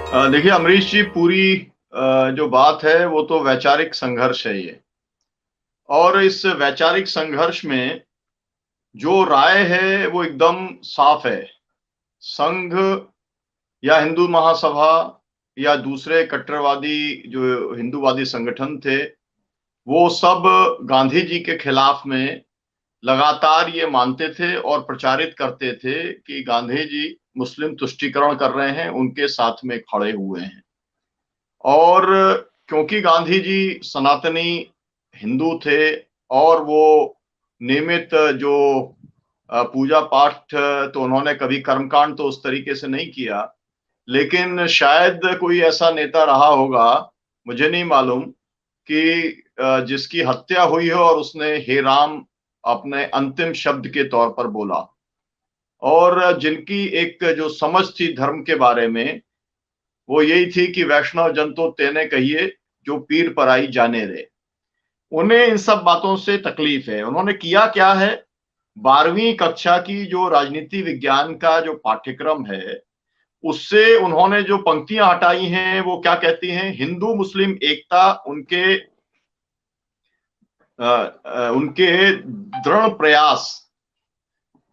देखिए अमरीश जी, पूरी जो बात है वो तो वैचारिक संघर्ष है ये। और इस वैचारिक संघर्ष में जो राय है वो एकदम साफ है। संघ या हिंदू महासभा या दूसरे कट्टरवादी जो हिंदूवादी संगठन थे, वो सब गांधी जी के खिलाफ में लगातार ये मानते थे और प्रचारित करते थे कि गांधी जी मुस्लिम तुष्टीकरण कर रहे हैं, उनके साथ में खड़े हुए हैं। और क्योंकि गांधी जी सनातनी हिंदू थे और वो नियमित जो पूजा पाठ, तो उन्होंने कभी कर्मकांड तो उस तरीके से नहीं किया, लेकिन शायद कोई ऐसा नेता रहा होगा, मुझे नहीं मालूम, कि जिसकी हत्या हुई हो और उसने हे राम अपने अंतिम शब्द के तौर पर बोला। और जिनकी एक जो समझ थी धर्म के बारे में, वो यही थी कि वैष्णव जन तो तेने कहिए, जो पीर पराई जाने दे। उन्हें इन सब बातों से तकलीफ है। उन्होंने किया क्या है, 12वीं कक्षा की जो राजनीति विज्ञान का जो पाठ्यक्रम है, उससे उन्होंने जो पंक्तियां हटाई हैं वो क्या कहती हैं, हिंदू मुस्लिम एकता उनके दृढ़ प्रयास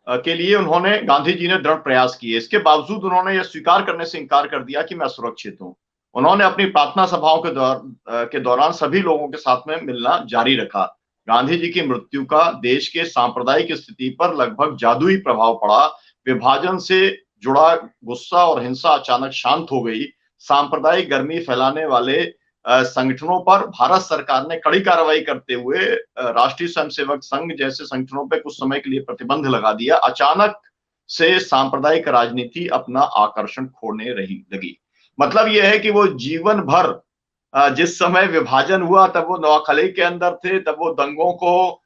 के लिए उन्होंने, गांधी जी ने दृढ़ प्रयास किए। इसके बावजूद उन्होंने यह स्वीकार करने से इनकार कर दिया कि मैं सुरक्षित हूं। उन्होंने अपनी प्रार्थना सभाओं के दौरान सभी लोगों के साथ में मिलना जारी रखा। गांधी जी की मृत्यु का देश के सांप्रदायिक स्थिति पर लगभग जादुई प्रभाव पड़ा। विभाजन से जुड़ा गुस्सा और हिंसा अचानक शांत हो गई। सांप्रदायिक गर्मी फैलाने वाले संगठनों पर भारत सरकार ने कड़ी कार्रवाई करते हुए राष्ट्रीय स्वयंसेवक संघ जैसे संगठनों पर कुछ समय के लिए प्रतिबंध लगा दिया। अचानक से सांप्रदायिक राजनीति अपना आकर्षण खोने रही लगी। मतलब यह है कि वो जीवन भर, जिस समय विभाजन हुआ तब वो नवाखली के अंदर थे, तब वो दंगों को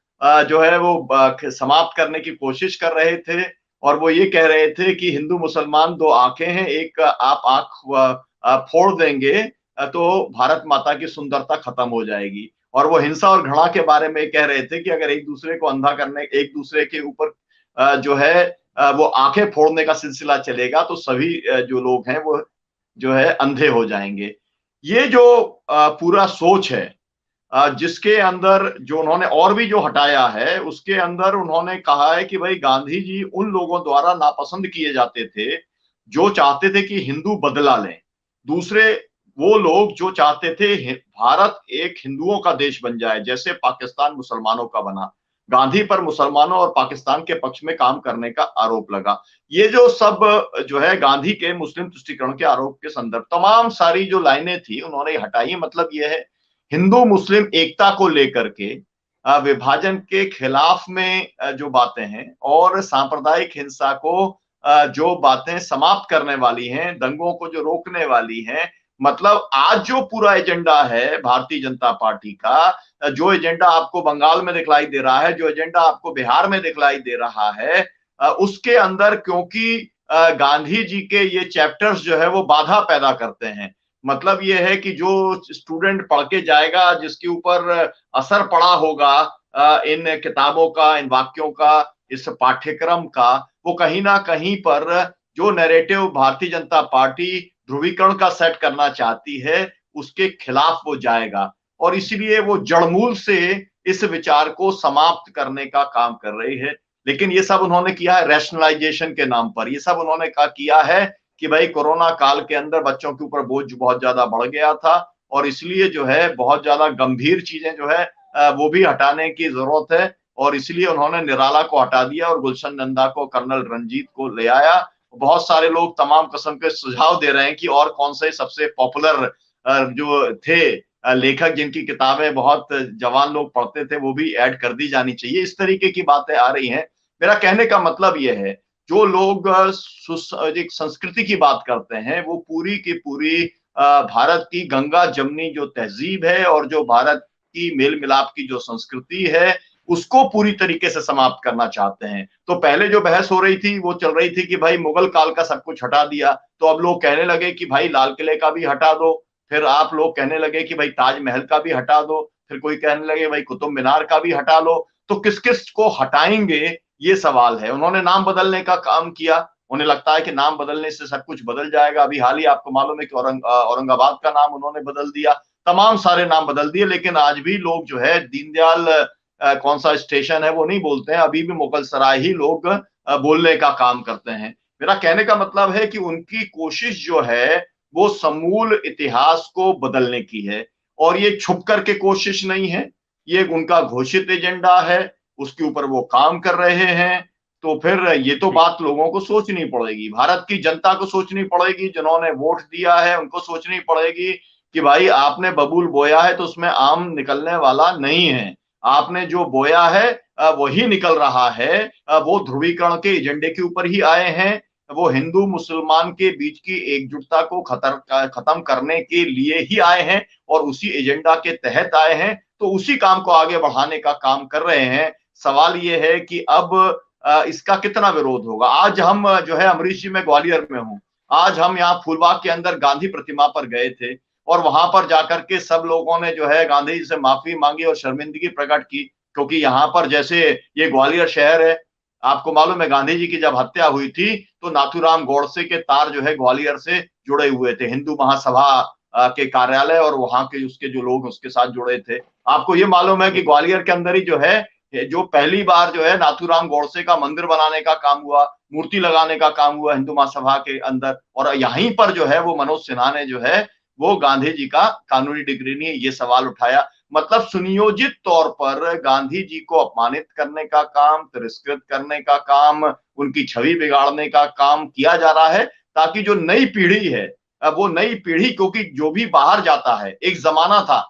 जो है वो समाप्त करने की कोशिश कर रहे थे। और वो ये कह रहे थे कि हिंदू मुसलमान दो आंखें हैं, एक आप आंख फोड़ देंगे तो भारत माता की सुंदरता खत्म हो जाएगी। और वो हिंसा और घृणा के बारे में कह रहे थे कि अगर एक दूसरे को अंधा करने, एक दूसरे के ऊपर जो है वो आंखें फोड़ने का सिलसिला चलेगा तो सभी जो लोग हैं वो जो है अंधे हो जाएंगे। ये जो पूरा सोच है, जिसके अंदर जो उन्होंने और भी जो हटाया है, उसके अंदर उन्होंने कहा है कि भाई गांधी जी उन लोगों द्वारा नापसंद किए जाते थे जो चाहते थे कि हिंदू बदला लें। दूसरे वो लोग जो चाहते थे भारत एक हिंदुओं का देश बन जाए, जैसे पाकिस्तान मुसलमानों का बना। गांधी पर मुसलमानों और पाकिस्तान के पक्ष में काम करने का आरोप लगा। ये जो सब जो है गांधी के मुस्लिम तुष्टीकरण के आरोप के संदर्भ, तमाम सारी जो लाइनें थी उन्होंने हटाई। मतलब ये है, हिंदू मुस्लिम एकता को लेकर के विभाजन के खिलाफ में जो बातें हैं और सांप्रदायिक हिंसा को जो बातें समाप्त करने वाली हैं, दंगों को जो रोकने वाली हैं। मतलब आज जो पूरा एजेंडा है भारतीय जनता पार्टी का, जो एजेंडा आपको बंगाल में दिखलाई दे रहा है, जो एजेंडा आपको बिहार में दिखलाई दे रहा है, उसके अंदर क्योंकि गांधी जी के ये चैप्टर्स जो है वो बाधा पैदा करते हैं। मतलब ये है कि जो स्टूडेंट पढ़ के जाएगा, जिसके ऊपर असर पड़ा होगा इन किताबों का, इन वाक्यों का, इस पाठ्यक्रम का, वो कहीं ना कहीं पर जो नैरेटिव भारतीय जनता पार्टी ध्रुवीकरण का सेट करना चाहती है, उसके खिलाफ वो जाएगा। और इसलिए वो जड़मूल से इस विचार को समाप्त करने का काम कर रही है। लेकिन ये सब उन्होंने किया है रैशनलाइजेशन के नाम पर। ये सब उन्होंने किया है कि भाई कोरोना काल के अंदर बच्चों के ऊपर बोझ बहुत ज्यादा बढ़ गया था और इसलिए जो है बहुत ज्यादा गंभीर चीजें जो है वो भी हटाने की जरूरत है। और इसलिए उन्होंने निराला को हटा दिया और गुलशन नंदा को, कर्नल रंजीत को ले आया। बहुत सारे लोग तमाम किस्म के सुझाव दे रहे हैं कि और कौन से सबसे पॉपुलर जो थे लेखक, जिनकी किताबें बहुत जवान लोग पढ़ते थे, वो भी ऐड कर दी जानी चाहिए। इस तरीके की बातें आ रही हैं। मेरा कहने का मतलब यह है, जो लोग एक संस्कृति की बात करते हैं, वो पूरी की पूरी भारत की गंगा जमनी जो तहजीब है और जो भारत की मेल मिलाप की जो संस्कृति है, उसको पूरी तरीके से समाप्त करना चाहते हैं। तो पहले जो बहस हो रही थी वो चल रही थी कि भाई मुगल काल का सब कुछ हटा दिया, तो अब लोग कहने लगे कि भाई लाल किले का भी हटा दो। फिर आप लोग कहने लगे कि भाई ताजमहल का भी हटा दो। फिर कोई कहने लगे भाई कुतुब मीनार का भी हटा लो। तो किस किस को हटाएंगे, ये सवाल है। उन्होंने नाम बदलने का काम किया। उन्हें लगता है कि नाम बदलने से सब कुछ बदल जाएगा। अभी हाल ही आपको मालूम है कि औरंगाबाद का नाम उन्होंने बदल दिया, तमाम सारे नाम बदल दिए, लेकिन आज भी लोग जो है दीनदयाल कौन सा स्टेशन है वो नहीं बोलते हैं, अभी भी मुगलसराय ही लोग बोलने का काम करते हैं। मेरा कहने का मतलब है कि उनकी कोशिश जो है वो समूल इतिहास को बदलने की है, और ये छुप करके कोशिश नहीं है, ये उनका घोषित एजेंडा है, उसके ऊपर वो काम कर रहे हैं। तो फिर ये तो बात लोगों को सोचनी पड़ेगी, भारत की जनता को सोचनी पड़ेगी, जिन्होंने वोट दिया है उनको सोचनी पड़ेगी कि भाई आपने बबूल बोया है तो उसमें आम निकलने वाला नहीं है। आपने जो बोया है वही निकल रहा है। वो ध्रुवीकरण के एजेंडे के ऊपर ही आए हैं, वो हिंदू मुसलमान के बीच की एकजुटता को खत्म करने के लिए ही आए हैं और उसी एजेंडा के तहत आए हैं, तो उसी काम को आगे बढ़ाने का काम कर रहे हैं। सवाल ये है कि अब इसका कितना विरोध होगा। आज हम जो है अमरीश जी, मैं ग्वालियर में हूँ, आज हम यहाँ फूलबाग के अंदर गांधी प्रतिमा पर गए थे और वहां पर जाकर के सब लोगों ने जो है गांधी जी से माफी मांगी और शर्मिंदगी प्रकट की, क्योंकि यहाँ पर जैसे ये ग्वालियर शहर है, आपको मालूम है गांधी जी की जब हत्या हुई थी तो नाथूराम गोडसे के तार जो है ग्वालियर से जुड़े हुए थे, हिंदू महासभा के कार्यालय और वहां के उसके जो लोग उसके साथ जुड़े थे। आपको ये मालूम है कि ग्वालियर के अंदर ही जो है जो पहली बार जो है नाथूराम गोडसे का मंदिर बनाने का काम हुआ, मूर्ति लगाने का काम हुआ हिंदू महासभा के अंदर, और यहीं पर जो है वो मनोज सिन्हा ने जो है वो गांधी जी का कानूनी डिग्री नहीं, ये सवाल उठाया। मतलब सुनियोजित तौर पर गांधी जी को अपमानित करने का काम, तिरस्कृत करने का काम, उनकी छवि बिगाड़ने का काम किया जा रहा है, ताकि जो नई पीढ़ी है वो नई पीढ़ी, क्योंकि जो भी बाहर जाता है, एक जमाना था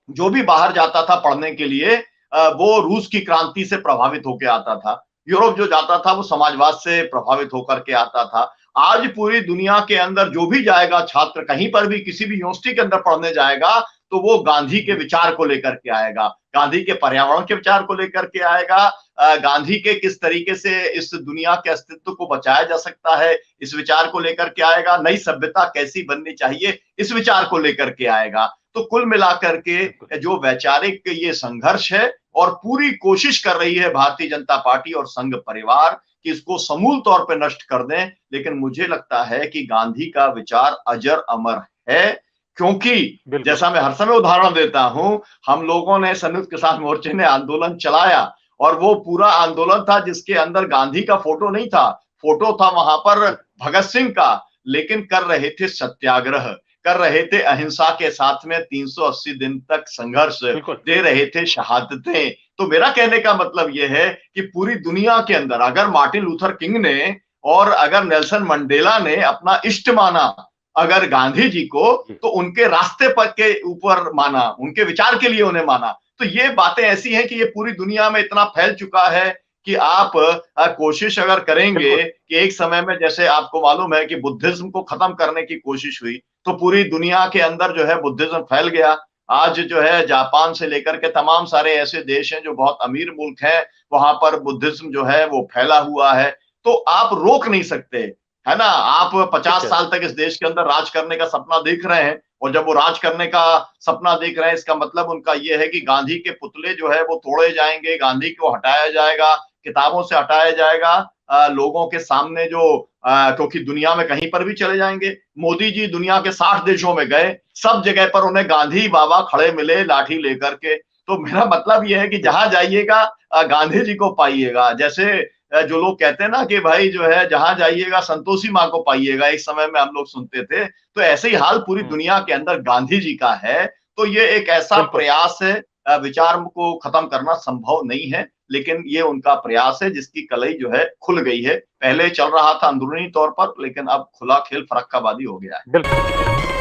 जो भी बाहर जाता था पढ़ने के लिए वो रूस की क्रांति से प्रभावित होकर आता था, यूरोप जो जाता था वो समाजवाद से प्रभावित होकर के आता था। आज पूरी दुनिया के अंदर जो भी जाएगा छात्र, कहीं पर भी किसी भी यूनिवर्सिटी के अंदर पढ़ने जाएगा तो वो गांधी के विचार को लेकर के आएगा, गांधी के पर्यावरण के विचार को लेकर के आएगा, गांधी के किस तरीके से इस दुनिया के अस्तित्व को बचाया जा सकता है इस विचार को लेकर के आएगा, नई सभ्यता कैसी बननी चाहिए इस विचार को लेकर के आएगा। तो कुल मिलाकर के जो वैचारिक ये संघर्ष है, और पूरी कोशिश कर रही है भारतीय जनता पार्टी और संघ परिवार कि इसको समूल तौर पे नष्ट कर दें, लेकिन मुझे लगता है कि गांधी का विचार अजर अमर है, क्योंकि जैसा मैं हर समय उदाहरण देता हूं, हम लोगों ने संयुक्त किसान मोर्चे ने आंदोलन चलाया और वो पूरा आंदोलन था जिसके अंदर गांधी का फोटो नहीं था, फोटो था वहां पर भगत सिंह का, लेकिन कर रहे थे सत्याग्रह, कर रहे थे अहिंसा के साथ में 380 दिन तक संघर्ष, दे रहे थे शहादतें। तो मेरा कहने का मतलब यह है कि पूरी दुनिया के अंदर अगर मार्टिन लूथर किंग ने और अगर नेल्सन मंडेला ने अपना इष्ट माना अगर गांधी जी को, तो उनके रास्ते पर के ऊपर माना, उनके विचार के लिए उन्हें माना। तो ये बातें ऐसी हैं कि ये पूरी दुनिया में इतना फैल चुका है कि आप कोशिश अगर करेंगे कि एक समय में जैसे आपको मालूम है कि बुद्धिज्म को खत्म करने की कोशिश हुई तो पूरी दुनिया के अंदर जो है बुद्धिज्म फैल गया। आज जो है जापान से लेकर के तमाम सारे ऐसे देश हैं जो बहुत अमीर मुल्क हैं, वहां पर बुद्धिज्म जो है वो फैला हुआ है। तो आप रोक नहीं सकते, है ना। आप 50 साल तक इस देश के अंदर राज करने का सपना देख रहे हैं, और जब वो राज करने का सपना देख रहे हैं इसका मतलब उनका ये है कि गांधी के पुतले जो है वो तोड़े जाएंगे, गांधी को हटाया जाएगा, किताबों से हटाया जाएगा, लोगों के सामने जो क्योंकि दुनिया में कहीं पर भी चले जाएंगे, मोदी जी दुनिया के 60 देशों में गए, सब जगह पर उन्हें गांधी बाबा खड़े मिले लाठी लेकर के। तो मेरा मतलब यह है कि जहां जाइएगा गांधी जी को पाइएगा। जैसे जो लोग कहते हैं ना कि भाई जो है जहां जाइएगा संतोषी माँ को पाइएगा, एक समय में हम लोग सुनते थे, तो ऐसे ही हाल पूरी दुनिया के अंदर गांधी जी का है। तो ये एक ऐसा प्रयास है, विचार को खत्म करना संभव नहीं है, लेकिन ये उनका प्रयास है जिसकी कलई जो है खुल गई है। पहले चल रहा था अंदरूनी तौर पर, लेकिन अब खुला खेल फरक्काबाजी हो गया है।